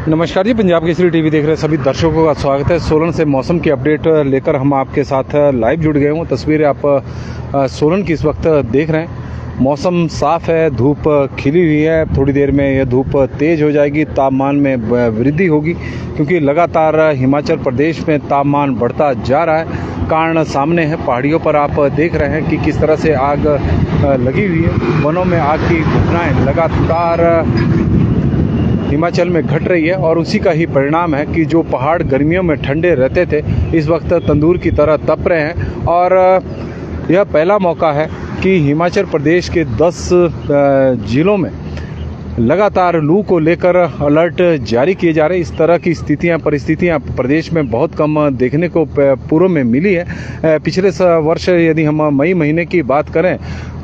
नमस्कार जी, पंजाब केसरी टीवी देख रहे सभी दर्शकों का स्वागत है। सोलन से मौसम की अपडेट लेकर हम आपके साथ लाइव जुड़ गए हूँ। तस्वीरें आप सोलन की इस वक्त देख रहे हैं। मौसम साफ़ है, धूप खिली हुई है। थोड़ी देर में यह धूप तेज़ हो जाएगी, तापमान में वृद्धि होगी क्योंकि लगातार हिमाचल प्रदेश में तापमान बढ़ता जा रहा है। कारण सामने है, पहाड़ियों पर आप देख रहे हैं कि किस तरह से आग लगी हुई है। वनों में आग की घटनाएँ लगातार हिमाचल में घट रही है और उसी का ही परिणाम है कि जो पहाड़ गर्मियों में ठंडे रहते थे इस वक्त तंदूर की तरह तप रहे हैं। और यह पहला मौका है कि हिमाचल प्रदेश के 10 जिलों में लगातार लू को लेकर अलर्ट जारी किए जा रहे हैं। इस तरह की परिस्थितियां प्रदेश में बहुत कम देखने को पूर्व में मिली है। पिछले वर्ष यदि हम मई महीने की बात करें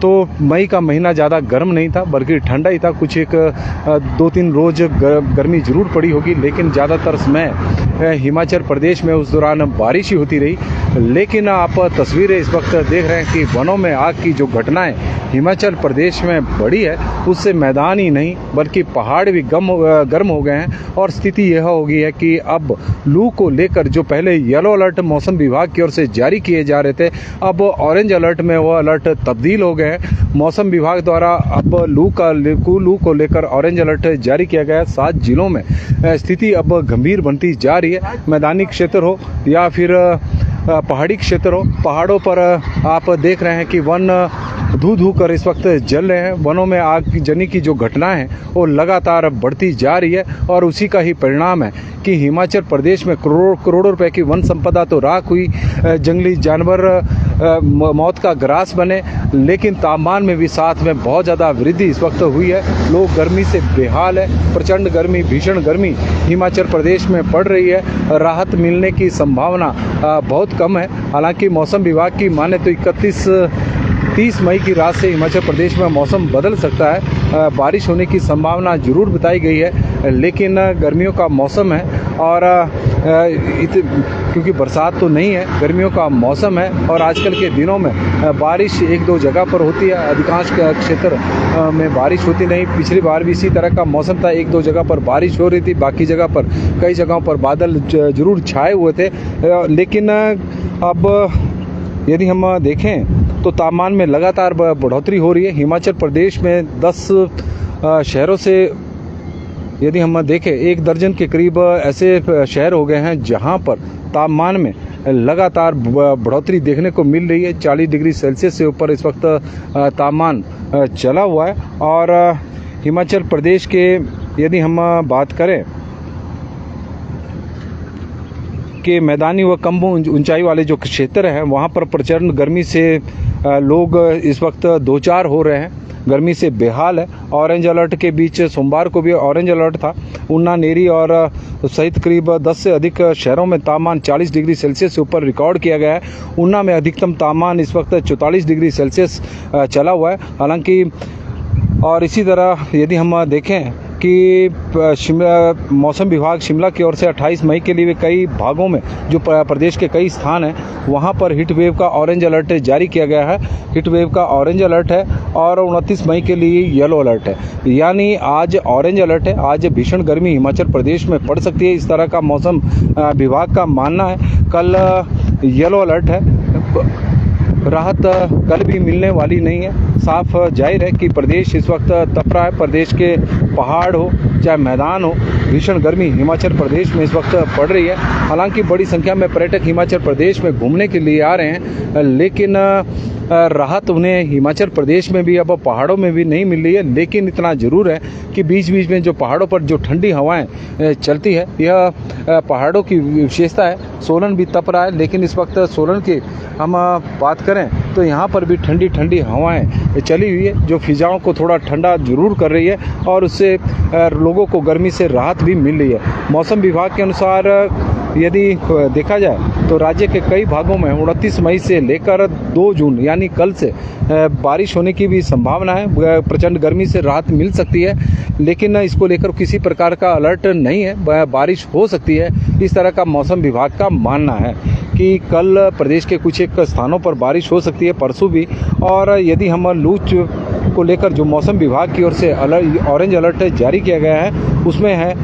तो मई का महीना ज़्यादा गर्म नहीं था, बल्कि ठंडा ही था। कुछ एक 2-3 रोज़ गर्मी ज़रूर पड़ी होगी, लेकिन ज़्यादातर समय हिमाचल प्रदेश में उस दौरान बारिश ही होती रही। लेकिन आप तस्वीरें इस वक्त देख रहे हैं कि वनों में आग की जो घटनाएं हिमाचल प्रदेश में बढ़ी है, उससे मैदान ही नहीं बल्कि पहाड़ भी गर्म हो गए हैं। और स्थिति यह हो गई है कि अब लू को लेकर जो पहले येलो अलर्ट मौसम विभाग की ओर से जारी किए जा रहे थे, अब ऑरेंज अलर्ट में वो अलर्ट तब्दील हो गए हैं। मौसम विभाग द्वारा अब लू को लेकर ऑरेंज अलर्ट जारी किया गया है। 7 जिलों में स्थिति अब गंभीर बनती जा रही है। मैदानी क्षेत्र हो या फिर पहाड़ी क्षेत्र हो, पहाड़ों पर आप देख रहे हैं कि वन धू कर इस वक्त जल रहे हैं। वनों में आग जनी की जो घटनाएं हैं वो लगातार बढ़ती जा रही है और उसी का ही परिणाम है कि हिमाचल प्रदेश में करोड़ों रुपए की वन संपदा तो राख हुई, जंगली जानवर मौत का ग्रास बने, लेकिन तापमान में भी साथ में बहुत ज़्यादा वृद्धि इस वक्त हुई है। लोग गर्मी से बेहाल है। प्रचंड गर्मी, भीषण गर्मी हिमाचल प्रदेश में पड़ रही है। राहत मिलने की संभावना बहुत कम है। हालांकि मौसम विभाग की माने तो 30 मई की रात से हिमाचल प्रदेश में मौसम बदल सकता है। बारिश होने की संभावना जरूर बताई गई है, लेकिन गर्मियों का मौसम है और क्योंकि बरसात तो नहीं है, गर्मियों का मौसम है। और आजकल के दिनों में बारिश 1-2 जगह पर होती है, अधिकांश क्षेत्र में बारिश होती नहीं। पिछली बार भी इसी तरह का मौसम था, 1-2 जगह पर बारिश हो रही थी, बाकी जगह पर कई जगहों पर बादल जरूर छाए हुए थे। लेकिन अब यदि हम देखें तो तापमान में लगातार बढ़ोतरी हो रही है। हिमाचल प्रदेश में 10 शहरों से यदि हम देखें 1 दर्जन के करीब ऐसे शहर हो गए हैं जहां पर तापमान में लगातार बढ़ोतरी देखने को मिल रही है। 40 डिग्री सेल्सियस से ऊपर इस वक्त तापमान चला हुआ है। और हिमाचल प्रदेश के यदि हम बात करें कि मैदानी व कम ऊंचाई वाले जो क्षेत्र हैं वहाँ पर प्रचंड गर्मी से लोग इस वक्त दो चार हो रहे हैं, गर्मी से बेहाल है। ऑरेंज अलर्ट के बीच सोमवार को भी ऑरेंज अलर्ट था। ऊना, नेरी और सहित करीब 10 से अधिक शहरों में तापमान 40 डिग्री सेल्सियस से ऊपर रिकॉर्ड किया गया है। ऊना में अधिकतम तापमान इस वक्त 44 डिग्री सेल्सियस चला हुआ है। हालांकि और इसी तरह यदि हम देखें कि मौसम विभाग शिमला की ओर से 28 मई के लिए कई भागों में जो प्रदेश के कई स्थान हैं वहां पर हीट वेव का ऑरेंज अलर्ट जारी किया गया है। हीट वेव का ऑरेंज अलर्ट है और 29 मई के लिए येलो अलर्ट है। यानी आज ऑरेंज अलर्ट है। आज भीषण गर्मी हिमाचल प्रदेश में पड़ सकती है, इस तरह का मौसम विभाग का मानना है। कल येलो अलर्ट है। राहत कल भी मिलने वाली नहीं है। साफ जाहिर है कि प्रदेश इस वक्त तप रहा है। प्रदेश के पहाड़ हो चाहे मैदान हो, भीषण गर्मी हिमाचल प्रदेश में इस वक्त पड़ रही है। हालांकि बड़ी संख्या में पर्यटक हिमाचल प्रदेश में घूमने के लिए आ रहे हैं, लेकिन राहत उन्हें हिमाचल प्रदेश में भी अब पहाड़ों में भी नहीं मिल रही है। लेकिन इतना ज़रूर है कि बीच बीच में जो पहाड़ों पर जो ठंडी हवाएं चलती है, यह पहाड़ों की विशेषता है। सोलन भी तप रहा है, लेकिन इस वक्त सोलन की हम बात करें तो यहाँ पर भी ठंडी ठंडी हवाएं चली हुई है, जो फिजाओं को थोड़ा ठंडा जरूर कर रही है और उससे लोगों को गर्मी से राहत भी मिल रही है। मौसम विभाग के अनुसार यदि देखा जाए तो राज्य के कई भागों में 29 मई से लेकर 2 जून यानी कल से बारिश होने की भी संभावना है। प्रचंड गर्मी से राहत मिल सकती है, लेकिन इसको लेकर किसी प्रकार का अलर्ट नहीं है। बारिश हो सकती है, इस तरह का मौसम विभाग का मानना है कि कल प्रदेश के कुछ एक स्थानों पर बारिश हो सकती है, परसों भी। और यदि हम लू को लेकर जो मौसम विभाग की ओर से ऑरेंज अलर्ट जारी किया गया है, उसमें है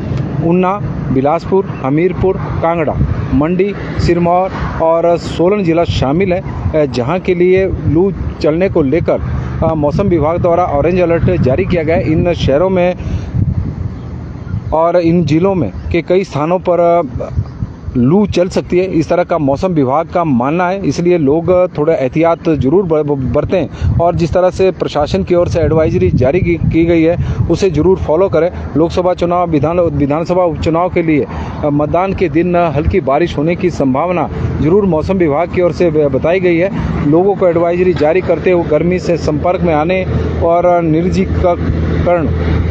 ऊना, बिलासपुर, हमीरपुर, कांगड़ा, मंडी, सिरमौर और सोलन जिला शामिल है, जहां के लिए लू चलने को लेकर मौसम विभाग द्वारा ऑरेंज अलर्ट जारी किया गया है। इन शहरों में और इन जिलों में के कई स्थानों पर लू चल सकती है, इस तरह का मौसम विभाग का मानना है। इसलिए लोग थोड़ा एहतियात जरूर बरतें और जिस तरह से प्रशासन की ओर से एडवाइजरी जारी की गई है उसे जरूर फॉलो करें। लोकसभा चुनाव, विधानसभा उपचुनाव के लिए मतदान के दिन हल्की बारिश होने की संभावना जरूर मौसम विभाग की ओर से बताई गई है। लोगों को एडवाइजरी जारी करते हुए गर्मी से संपर्क में आने और निर्जलीकरण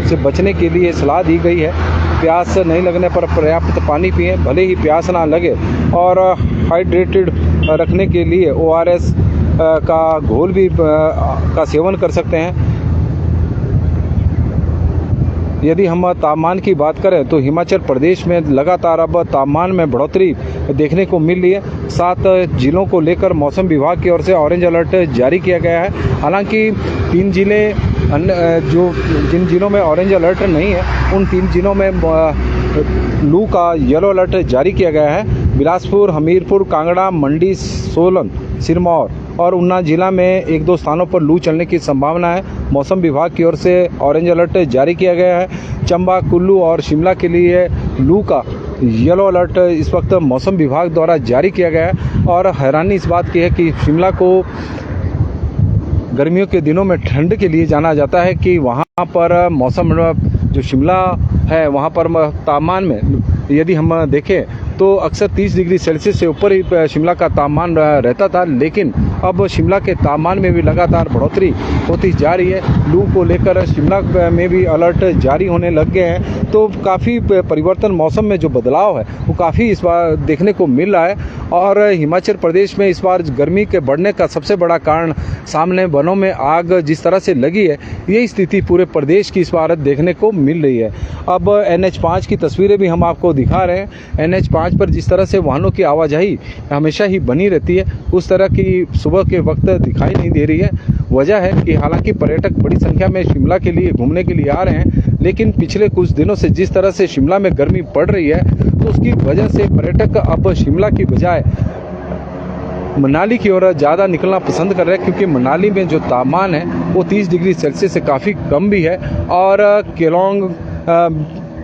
से बचने के लिए सलाह दी गई है। प्यास नहीं लगने पर पर्याप्त पानी पिएं, भले ही प्यास ना लगे, और हाइड्रेटेड रखने के लिए ORS का घोल भी का सेवन कर सकते हैं। यदि हम तापमान की बात करें तो हिमाचल प्रदेश में लगातार अब तापमान में बढ़ोतरी देखने को मिल रही है। 7 जिलों को लेकर मौसम विभाग की ओर से ऑरेंज अलर्ट जारी किया गया है। हालांकि 3 जिले जिन जिलों में ऑरेंज अलर्ट नहीं है उन 3 जिलों में लू का येलो अलर्ट जारी किया गया है। बिलासपुर, हमीरपुर, कांगड़ा, मंडी, सोलन, सिरमौर और ऊना जिला में 1-2 स्थानों पर लू चलने की संभावना है। मौसम विभाग की ओर से ऑरेंज अलर्ट जारी किया गया है। चंबा, कुल्लू और शिमला के लिए लू का येलो अलर्ट इस वक्त मौसम विभाग द्वारा जारी किया गया है। और हैरानी इस बात की है कि शिमला को गर्मियों के दिनों में ठंड के लिए जाना जाता है कि वहाँ पर मौसम जो शिमला है वहाँ पर तापमान में यदि हम देखें तो अक्सर 30 डिग्री सेल्सियस से ऊपर ही शिमला का तापमान रहता था, लेकिन अब शिमला के तापमान में भी लगातार बढ़ोतरी होती जा रही है। लू को लेकर शिमला में भी अलर्ट जारी होने लग गए हैं, तो काफ़ी परिवर्तन मौसम में जो बदलाव है वो काफ़ी इस बार देखने को मिल रहा है। और हिमाचल प्रदेश में इस बार गर्मी के बढ़ने का सबसे बड़ा कारण सामने वनों में आग जिस तरह से लगी है, यही स्थिति पूरे प्रदेश की इस बार देखने को मिल रही है। अब NH5 की तस्वीरें भी हम आपको दिखा रहे हैं। NH5 पर जिस तरह से वाहनों की आवाजाही हमेशा ही बनी रहती है, उस तरह की सुबह के वक्त दिखाई नहीं दे रही है। वजह है कि हालांकि पर्यटक बड़ी संख्या में शिमला के लिए घूमने के लिए आ रहे हैं, लेकिन पिछले कुछ दिनों से जिस तरह से शिमला में गर्मी पड़ रही है तो उसकी वजह से पर्यटक अब शिमला की बजाय मनाली की ओर ज़्यादा निकलना पसंद कर रहे हैं, क्योंकि मनाली में जो तापमान है वो 30 डिग्री सेल्सियस से काफ़ी कम भी है। और केलोंग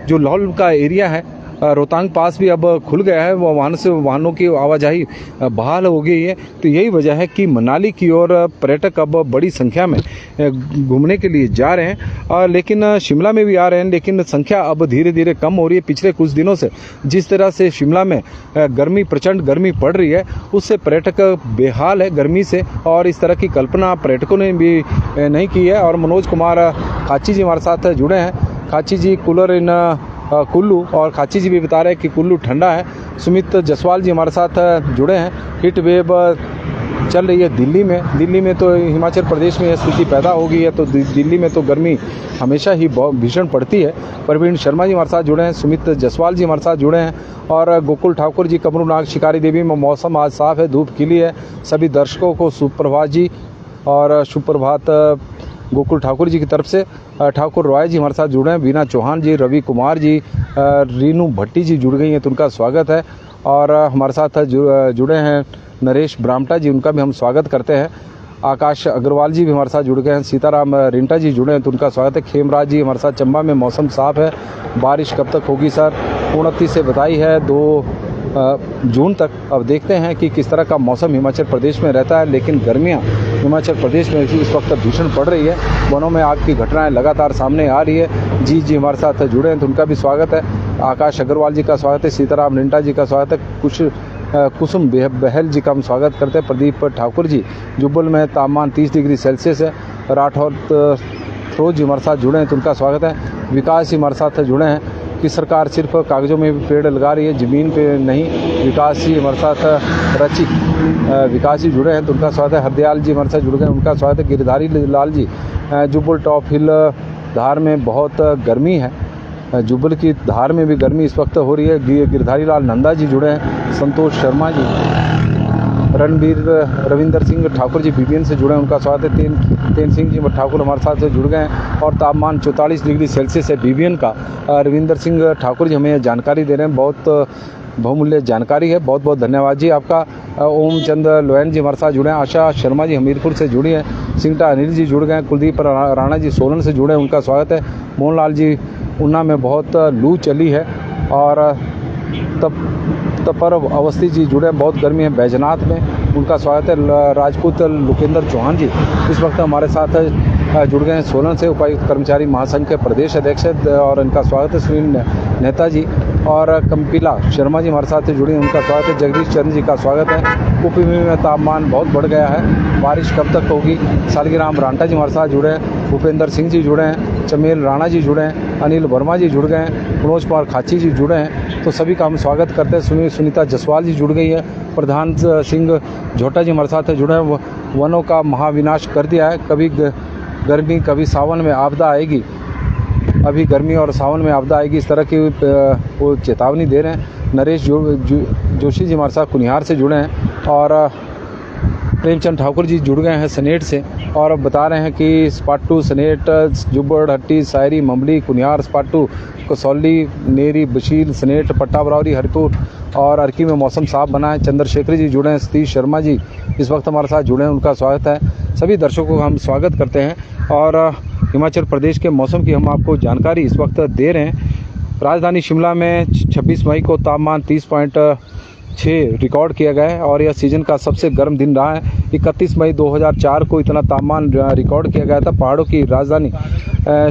जो लाहौल का एरिया है, रोहतांग पास भी अब खुल गया है, वो वाहनों की आवाजाही बहाल हो गई है। तो यही वजह है कि मनाली की ओर पर्यटक अब बड़ी संख्या में घूमने के लिए जा रहे हैं, लेकिन शिमला में भी आ रहे हैं, लेकिन संख्या अब धीरे धीरे कम हो रही है। पिछले कुछ दिनों से जिस तरह से शिमला में प्रचंड गर्मी पड़ रही है, उससे पर्यटक बेहाल है गर्मी से, और इस तरह की कल्पना पर्यटकों ने भी नहीं की है। और मनोज कुमार खाची जी हमारे साथ जुड़े हैं। खाची जी, कूलर इन कुल्लू, और खाची जी भी बता रहे हैं कि कुल्लू ठंडा है। सुमित जसवाल जी हमारे साथ जुड़े हैं। हीट वेव चल रही है दिल्ली में तो हिमाचल प्रदेश में यह स्थिति पैदा हो गई है, तो दिल्ली में तो गर्मी हमेशा ही बहुत भीषण पड़ती है। प्रवीण शर्मा जी हमारे साथ जुड़े हैं, सुमित जसवाल जी हमारे साथ जुड़े हैं, और गोकुल ठाकुर जी, कमरूनाग, शिकारी देवी में मौसम आज साफ है, धूप खिली है। सभी दर्शकों को सुप्रभात जी और सुप्रभात गोकुल ठाकुर जी की तरफ से। ठाकुर रॉय जी हमारे साथ जुड़े हैं, बीना चौहान जी, रवि कुमार जी, रीनू भट्टी जी जुड़ गई हैं, तो उनका स्वागत है। और हमारे साथ जुड़े हैं नरेश ब्राह्मटा जी, उनका भी हम स्वागत करते हैं। आकाश अग्रवाल जी भी हमारे साथ जुड़ गए हैं। सीताराम रिंटा जी जुड़े हैं, तो उनका स्वागत है। खेमराज जी हमारे साथ, चंबा में मौसम साफ है, बारिश कब तक होगी सर? 29 से बताई है 2 जून तक। अब देखते हैं कि किस तरह का मौसम हिमाचल प्रदेश में रहता है, लेकिन गर्मियां हिमाचल प्रदेश में इस वक्त भीषण पड़ रही है। वनों में आग की घटनाएं लगातार सामने आ रही है। जी हमारे साथ जुड़े हैं, तो उनका भी स्वागत है। आकाश अग्रवाल जी का स्वागत है, सीताराम रिंटा जी का स्वागत है, कुसुम बहल जी का हम स्वागत करते हैं। प्रदीप ठाकुर जी, जुब्बल में तापमान 30 डिग्री सेल्सियस है। राठौर फिरोज जी हमारे साथ जुड़े हैं, तो उनका स्वागत है। विकास जी हमारे साथ जुड़े हैं कि सरकार सिर्फ कागजों में भी पेड़ लगा रही है, ज़मीन पे नहीं। विकास जी हमारे साथ रचिक विकास जी जुड़े हैं, तो उनका स्वागत है। हरदयाल जी हमारे साथ जुड़ गए, उनका स्वागत है। गिरधारी लाल जी, जुब्बल टॉप हिल धार में बहुत गर्मी है, जुब्बल की धार में भी गर्मी इस वक्त हो रही है। गिरधारी लाल नंदा जी जुड़े हैं। संतोष शर्मा जी रणबीर रविंदर सिंह ठाकुर जी बीबीएन से जुड़े हैं, उनका स्वागत है। तेन सिंह जी ठाकुर हमारे साथ से जुड़ गए हैं और तापमान 44 डिग्री सेल्सियस है बीबीएन का। रविंदर सिंह ठाकुर जी हमें जानकारी दे रहे हैं, बहुत बहुमूल्य जानकारी है। बहुत बहुत धन्यवाद जी आपका। ओम चंद लोयन जी हमारे साथ जुड़े हैं। आशा शर्मा जी हमीरपुर से जुड़ी हैं। सिंगटा अनिल जी जुड़ गए हैं। कुलदीप राणा जी सोलन से जुड़े हैं, उनका स्वागत है। मोहनलाल जी ऊना में बहुत लू चली है और तपर अवस्थी जी जुड़े हैं, बहुत गर्मी है बैजनाथ में, उनका स्वागत है। राजपूत लोकेंद्र चौहान जी इस वक्त हमारे साथ जुड़ गए हैं सोलन से, उपायुक्त कर्मचारी महासंघ के प्रदेश अध्यक्ष और इनका स्वागत है। सुनील नेता जी और कंपिला शर्मा जी हमारे साथ जुड़ी हैं, उनका स्वागत है। जगदीश चंद्र जी का स्वागत है। कुपवी में तापमान बहुत बढ़ गया है, बारिश कब तक होगी। सालगिराम रांटा जी हमारे साथ जुड़े हैं। भूपेंद्र सिंह जी जुड़े हैं। चमेल राणा जी जुड़े हैं। अनिल वर्मा जी जुड़ गए हैं। मनोज कुमार खाची जी जुड़े हैं, तो सभी का हम स्वागत करते हैं। सुनीता जसवाल जी जुड़ गई है। प्रधान सिंह झोटा जी हमारे साथ जुड़े हैं। वनों का महाविनाश कर दिया है, कभी गर्मी कभी सावन में आपदा आएगी, अभी गर्मी और सावन में आपदा आएगी, इस तरह की वो चेतावनी दे रहे हैं। नरेश जोशी जी हमारे साथ कुनिहार से जुड़े हैं और प्रेमचंद ठाकुर जी जुड़ गए हैं सनेट से और बता रहे हैं कि स्पाटू, सनेट, जुब्बड़, हट्टी, सायरी, ममली, कुनिहार, स्पाटू, कसौली, नेरी, बशील, सनेट, पट्टा बरौरी, हरिपुर और अर्की में मौसम साफ बना है। चंद्रशेखर जी जुड़े हैं। सतीश शर्मा जी इस वक्त हमारे साथ जुड़े हैं, उनका स्वागत है। सभी दर्शकों को हम स्वागत करते हैं और हिमाचल प्रदेश के मौसम की हम आपको जानकारी इस वक्त दे रहे हैं। राजधानी शिमला में 26 मई को तापमान 30.6 रिकॉर्ड किया गया है और यह सीजन का सबसे गर्म दिन रहा है। 31 मई 2004 को इतना तापमान रिकॉर्ड किया गया था। पहाड़ों की राजधानी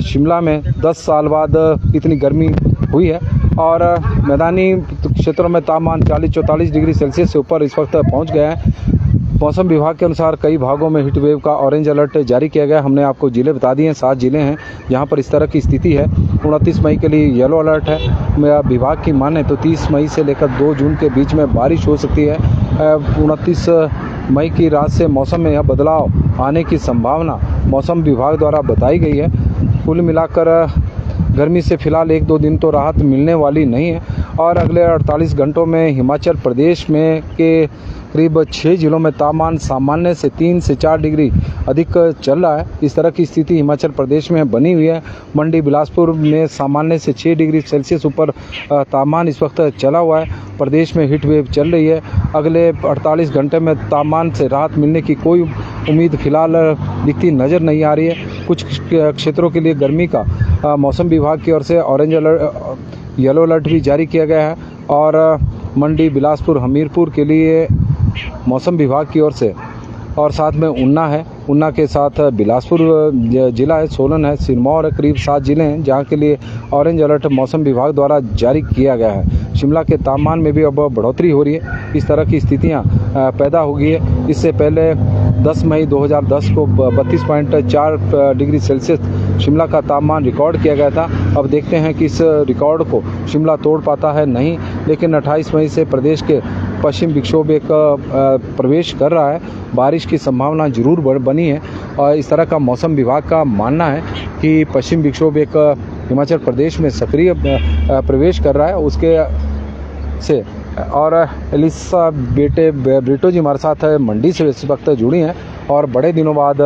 शिमला में 10 साल बाद इतनी गर्मी हुई है और मैदानी क्षेत्रों में तापमान 40-44 डिग्री सेल्सियस से ऊपर इस वक्त पहुंच गया है। मौसम विभाग के अनुसार कई भागों में हीट वेव का ऑरेंज अलर्ट जारी किया गया है। हमने आपको जिले बता दिए हैं, 7 जिले हैं जहां पर इस तरह की स्थिति है। 29 मई के लिए येलो अलर्ट है। विभाग की माने तो 30 मई से लेकर 2 जून के बीच में बारिश हो सकती है। 29 मई की रात से मौसम में यह बदलाव आने की संभावना मौसम विभाग द्वारा बताई गई है। कुल मिलाकर गर्मी से फिलहाल 1-2 दिन तो राहत मिलने वाली नहीं है और अगले 48 घंटों में हिमाचल प्रदेश में के करीब 6 जिलों में तापमान सामान्य से 3 से 4 डिग्री अधिक चल रहा है। इस तरह की स्थिति हिमाचल प्रदेश में बनी हुई है। मंडी, बिलासपुर में सामान्य से 6 डिग्री सेल्सियस ऊपर तापमान इस वक्त चला हुआ है। प्रदेश में हीट वेव चल रही है। अगले 48 घंटे में तापमान से राहत मिलने की कोई उम्मीद फिलहाल दिखती नज़र नहीं आ रही है। कुछ क्षेत्रों के लिए गर्मी का मौसम विभाग की ओर से ऑरेंज अलर्ट, येलो अलर्ट भी जारी किया गया है और मंडी, बिलासपुर, हमीरपुर के लिए मौसम विभाग की ओर से और साथ में ऊना है। ऊना के साथ बिलासपुर जिला है, सोलन है, सिरमौर है, करीब 7 जिले हैं जहां के लिए ऑरेंज अलर्ट मौसम विभाग द्वारा जारी किया गया है। शिमला के तापमान में भी अब बढ़ोतरी हो रही है। इस तरह की स्थितियां पैदा हो गई है। इससे पहले 10 मई 2010 को 32.4 डिग्री सेल्सियस शिमला का तापमान रिकॉर्ड किया गया था। अब देखते हैं कि इस रिकॉर्ड को शिमला तोड़ पाता है नहीं, लेकिन 28 मई से प्रदेश के पश्चिम विक्षोभ एक प्रवेश कर रहा है। बारिश की संभावना जरूर बनी है और इस तरह का मौसम विभाग का मानना है कि पश्चिम विक्षोभ एक हिमाचल प्रदेश में सक्रिय प्रवेश कर रहा है उसके से। और एलिसा ब्रिटो जी हमारे साथ मंडी से इस वक्त जुड़ी हैं और बड़े दिनों बाद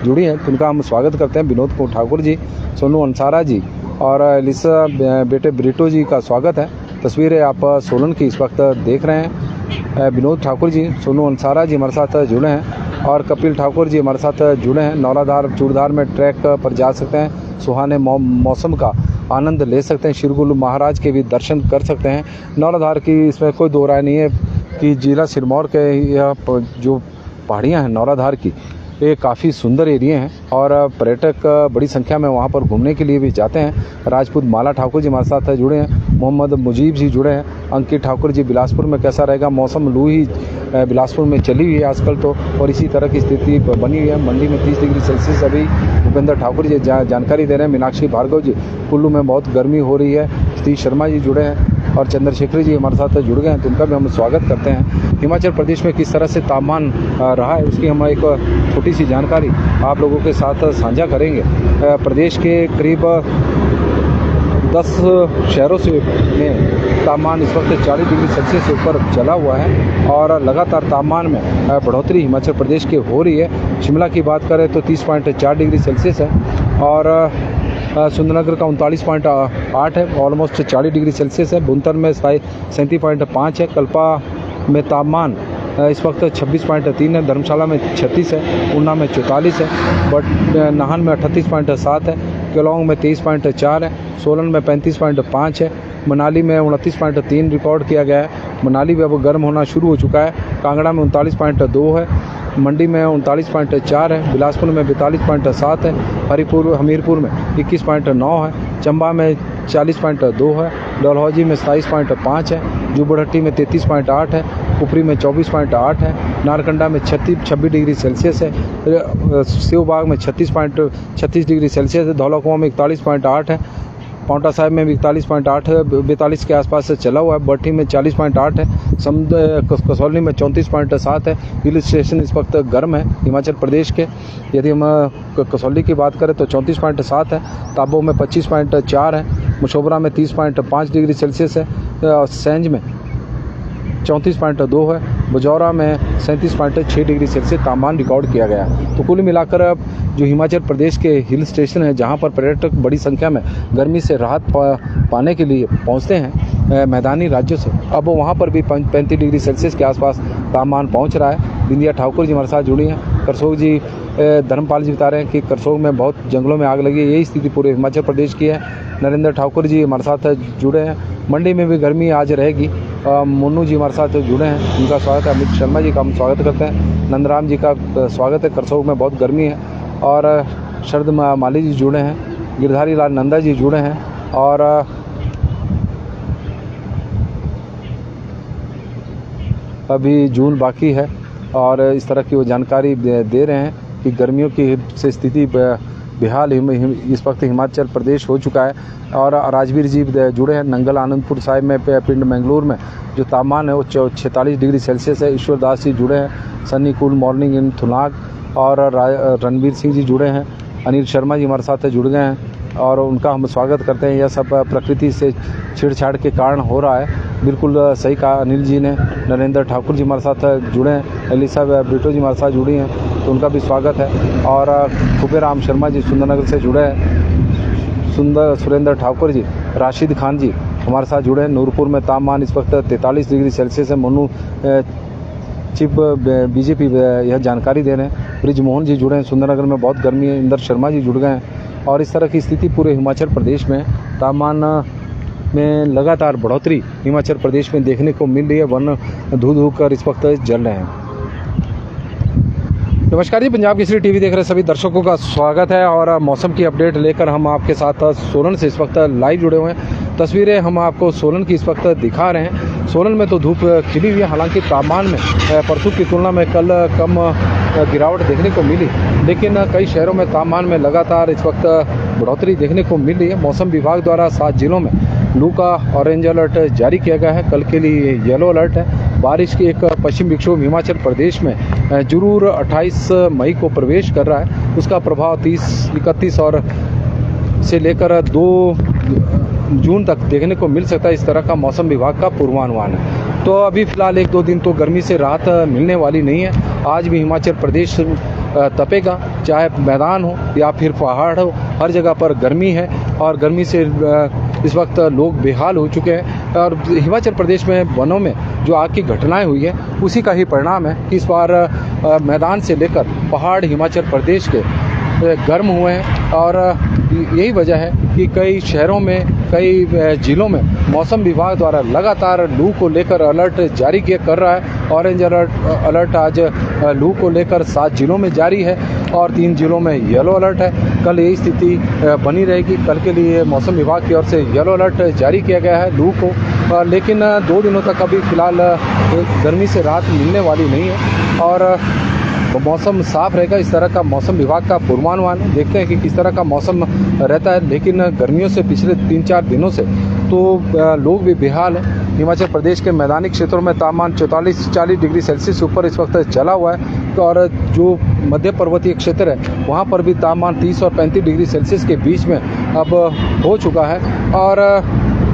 जुड़ी हैं, तो उनका हम स्वागत करते हैं। विनोद ठाकुर जी, सोनू अंसारा जी और एलिसा ब्रिटो जी का स्वागत है। तस्वीरें आप सोलन की इस वक्त देख रहे हैं। विनोद ठाकुर जी, सोनू अंसारा जी हमारे साथ जुड़े हैं और कपिल ठाकुर जी हमारे साथ जुड़े हैं। नौलाधार चूड़धार में ट्रैक पर जा सकते हैं, सुहाने मौसम का आनंद ले सकते हैं, श्रीगुरु महाराज के भी दर्शन कर सकते हैं। नौलाधार की इसमें कोई दो राय नहीं है कि जिला सिरमौर के यह जो पहाड़ियाँ हैं नौलाधार की, ये काफ़ी सुंदर एरिया हैं और पर्यटक बड़ी संख्या में वहाँ पर घूमने के लिए भी जाते हैं। राजपूत माला ठाकुर जी हमारे साथ जुड़े हैं। मोहम्मद मुजीब जी जुड़े हैं। अंकित ठाकुर जी, बिलासपुर में कैसा रहेगा मौसम, लू ही बिलासपुर में चली हुई है आजकल तो और इसी तरह की स्थिति बनी हुई है। मंडी में 30 डिग्री सेल्सियस अभी भूपेंद्र ठाकुर जी जानकारी दे रहे हैं। मीनाक्षी भार्गव जी, कुल्लू में बहुत गर्मी हो रही है। सतीश शर्मा जी जुड़े हैं और चंद्रशेखर जी हमारे साथ जुड़ गए हैं, तो उनका भी हम स्वागत करते हैं। हिमाचल प्रदेश में किस तरह से तापमान रहा है उसकी हम एक छोटी सी जानकारी आप लोगों के साथ साझा करेंगे। प्रदेश के करीब 10 शहरों से में तापमान इस वक्त 40 डिग्री सेल्सियस से ऊपर चला हुआ है और लगातार तापमान में बढ़ोतरी हिमाचल प्रदेश के हो रही है। शिमला की बात करें तो 30.4 डिग्री सेल्सियस है और सुंदरनगर का 39.8 है, ऑलमोस्ट 40 डिग्री सेल्सियस है। बुनतर में 37.5 है। कल्पा में तापमान इस वक्त 26.3 है। धर्मशाला में 36 है। ऊना में 44 है। बट नाहन में 38.7 है। केलांग में 23.4 है। सोलन में 35.5 है। मनाली में 29.3 रिकॉर्ड किया गया है। मनाली भी अब गर्म होना शुरू हो चुका है। कांगड़ा में 39.2 है। मंडी में 39.4 है। बिलासपुर में 42.7 है। हमीरपुर में 21.9 है। चंबा में 40.2 है। डलहौजी में 27.5 है। जुब्बड़हट्टी में 33.8 है। कुफरी में 24.8 है। नारकंडा में 26 डिग्री सेल्सियस है। सेवबाग में 36 डिग्री सेल्सियस है। धौलाकुआं में 41.8 है। पांवटा साहिब में 41.8 है, 42 के आसपास से चला हुआ है। बट्टी में 40.8 है। कसौली में 34.7 है। हिल स्टेशन इस वक्त गर्म है हिमाचल प्रदेश के। यदि हम कसौली की बात करें तो 34.7 है। ताबो में 25.4 है। मशोबरा में 30.5 डिग्री सेल्सियस है। सेंज में 34.2 है। बजौरा में 37.6 डिग्री सेल्सियस तापमान रिकॉर्ड किया गया। तो कुल मिलाकर अब जो हिमाचल प्रदेश के हिल स्टेशन हैं जहां पर पर्यटक बड़ी संख्या में गर्मी से राहत पाने के लिए पहुंचते हैं मैदानी राज्यों से, अब वहां पर भी 35 डिग्री सेल्सियस के आसपास तापमान पहुंच रहा है। बिंदिया ठाकुर जी हमारे साथ जुड़ी हैं। करसोग जी धर्मपाल जी बता रहे हैं कि करसोग में बहुत जंगलों में आग लगी है। यही स्थिति पूरे हिमाचल प्रदेश की है। नरेंद्र ठाकुर जी हमारे साथ जुड़े हैं। मंडी में भी गर्मी आज रहेगी। मुन्नू जी हमारे साथ जुड़े हैं, उनका स्वागत है। अमित शर्मा जी का हम स्वागत करते हैं। नंदराम जी का स्वागत है। करसोग में बहुत गर्मी है। और शरद माली जी जुड़े हैं। गिरधारी लाल नंदा जी जुड़े हैं। और अभी जून बाकी है और इस तरह की वो जानकारी दे रहे हैं कि गर्मियों की से स्थिति बेहाल इस वक्त हिमाचल प्रदेश हो चुका है। और राजवीर जी जुड़े हैं। नंगल आनंदपुर साहिब में पिंड मंगलूर में जो तापमान है वो 46 डिग्री सेल्सियस है। ईश्वर दास जी जुड़े हैं। सन्नी कूल मॉर्निंग इन थुनाग। और रणवीर सिंह जी जुड़े हैं। अनिल शर्मा जी हमारे साथ जुड़ गए हैं और उनका हम स्वागत करते हैं। यह सब प्रकृति से छेड़छाड़ के कारण हो रहा है। बिल्कुल सही कहा अनिल जी ने। नरेंद्र ठाकुर जी हमारे साथ जुड़े हैं। एलिसा ब्रिटो जी हमारे साथ जुड़ी हैं तो उनका भी स्वागत है। और खुबेराम शर्मा जी सुंदरनगर से जुड़े हैं। सुरेंद्र ठाकुर जी, राशिद खान जी हमारे साथ जुड़े हैं। नूरपुर में तापमान इस वक्त 43 डिग्री सेल्सियस है। मनु चीफ बीजेपी यह जानकारी दे रहे हैं। ब्रिजमोहन जी जुड़े हैं। सुंदरनगर में बहुत गर्मी है। इंदर शर्मा जी जुड़ गए हैं। और इस तरह की स्थिति पूरे हिमाचल प्रदेश में तापमान में लगातार बढ़ोतरी हिमाचल प्रदेश में देखने को मिल रही है। वन धू धू कर इस वक्त जल रहे हैं। नमस्कार जी, पंजाब केसरी टीवी देख रहे सभी दर्शकों का स्वागत है। और मौसम की अपडेट लेकर हम आपके साथ सोलन से इस वक्त लाइव जुड़े हुए हैं। तस्वीरें हम आपको सोलन की इस वक्त दिखा रहे हैं। सोलन में तो धूप खिली हुई है। हालांकि तापमान में परसों की तुलना में कल कम गिरावट देखने को मिली, लेकिन कई शहरों में तापमान में लगातार इस वक्त बढ़ोतरी देखने को मिल रही है। मौसम विभाग द्वारा 7 जिलों में लू का ऑरेंज अलर्ट जारी किया गया है। कल के लिए येलो अलर्ट है। बारिश की एक पश्चिम विक्षोभ हिमाचल प्रदेश में जरूर 28 मई को प्रवेश कर रहा है। उसका प्रभाव 30, 31 और से लेकर 2 जून तक देखने को मिल सकता है। इस तरह का मौसम विभाग का पूर्वानुमान है। तो अभी फिलहाल 1-2 दिन तो गर्मी से राहत मिलने वाली नहीं है। आज भी हिमाचल प्रदेश तपेगा, चाहे मैदान हो या फिर पहाड़ हो, हर जगह पर गर्मी है। और गर्मी से इस वक्त लोग बेहाल हो चुके हैं। और हिमाचल प्रदेश में वनों में जो आग की घटनाएं हुई है उसी का ही परिणाम है कि इस बार मैदान से लेकर पहाड़ हिमाचल प्रदेश के गर्म हुए हैं। और यही वजह है कि कई शहरों में, कई जिलों में मौसम विभाग द्वारा लगातार लू को लेकर अलर्ट जारी कर रहा है। ऑरेंज अलर्ट आज लू को लेकर 7 जिलों में जारी है और 3 जिलों में येलो अलर्ट है। कल यही स्थिति बनी रहेगी। कल के लिए मौसम विभाग की ओर से येलो अलर्ट जारी किया गया है लू को, लेकिन 2 दिनों तक अभी फिलहाल गर्मी से राहत मिलने वाली नहीं है। और मौसम साफ रहेगा, इस तरह का मौसम विभाग का पूर्वानुमान है। देखते हैं कि किस तरह का मौसम रहता है। लेकिन गर्मियों से पिछले 3-4 दिनों से तो लोग भी बेहाल हैं। हिमाचल प्रदेश के मैदानी क्षेत्रों में तापमान 44-40 डिग्री सेल्सियस ऊपर इस वक्त चला हुआ है। तो और जो मध्य पर्वतीय क्षेत्र है वहाँ पर भी तापमान 30 और 35 डिग्री सेल्सियस के बीच में अब हो चुका है। और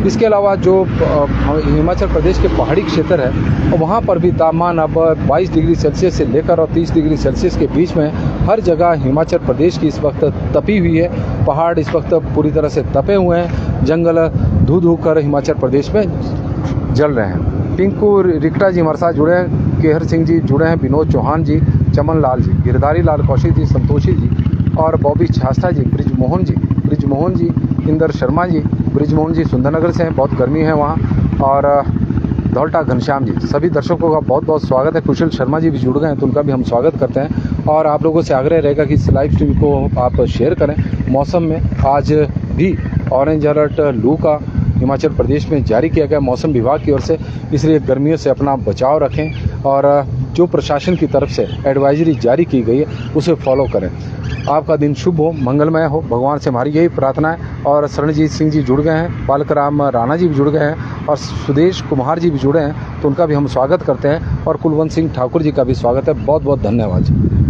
इसके अलावा जो हिमाचल प्रदेश के पहाड़ी क्षेत्र है और वहाँ पर भी तापमान अब 22 डिग्री सेल्सियस से लेकर और 30 डिग्री सेल्सियस के बीच में हर जगह हिमाचल प्रदेश की इस वक्त तपी हुई है। पहाड़ इस वक्त पूरी तरह से तपे हुए हैं, जंगल धू धू कर हिमाचल प्रदेश में जल रहे हैं। पिंकू रिक्टा जी हमारे साथ जुड़े हैं, केहर सिंह जी जुड़े हैं, विनोद चौहान जी, चमन लाल जी, गिरधारी लाल कौशिक जी, संतोषी जी और बॉबी छास्ता जी, ब्रिजमोहन जी, इंदर शर्मा जी, ब्रिजमोहन जी सुंदरनगर से हैं, बहुत गर्मी है वहाँ, और धौल्टा घनश्याम जी। सभी दर्शकों का बहुत बहुत स्वागत है। कुशल शर्मा जी भी जुड़ गए हैं तो उनका भी हम स्वागत करते हैं। और आप लोगों से आग्रह रहेगा कि इस लाइव स्ट्रीम को आप शेयर करें। मौसम में आज भी ऑरेंज अलर्ट लू का हिमाचल प्रदेश में जारी किया गया मौसम विभाग की ओर से, इसलिए गर्मियों से अपना बचाव रखें और जो प्रशासन की तरफ से एडवाइजरी जारी की गई है उसे फॉलो करें। आपका दिन शुभ हो, मंगलमय हो, भगवान से हमारी यही प्रार्थना है। और शरणजीत सिंह जी जुड़ गए हैं, बालकराम राणा जी भी जुड़ गए हैं और सुदेश कुमार जी भी जुड़े हैं तो उनका भी हम स्वागत करते हैं और कुलवंत सिंह ठाकुर जी का भी स्वागत है। बहुत बहुत धन्यवाद।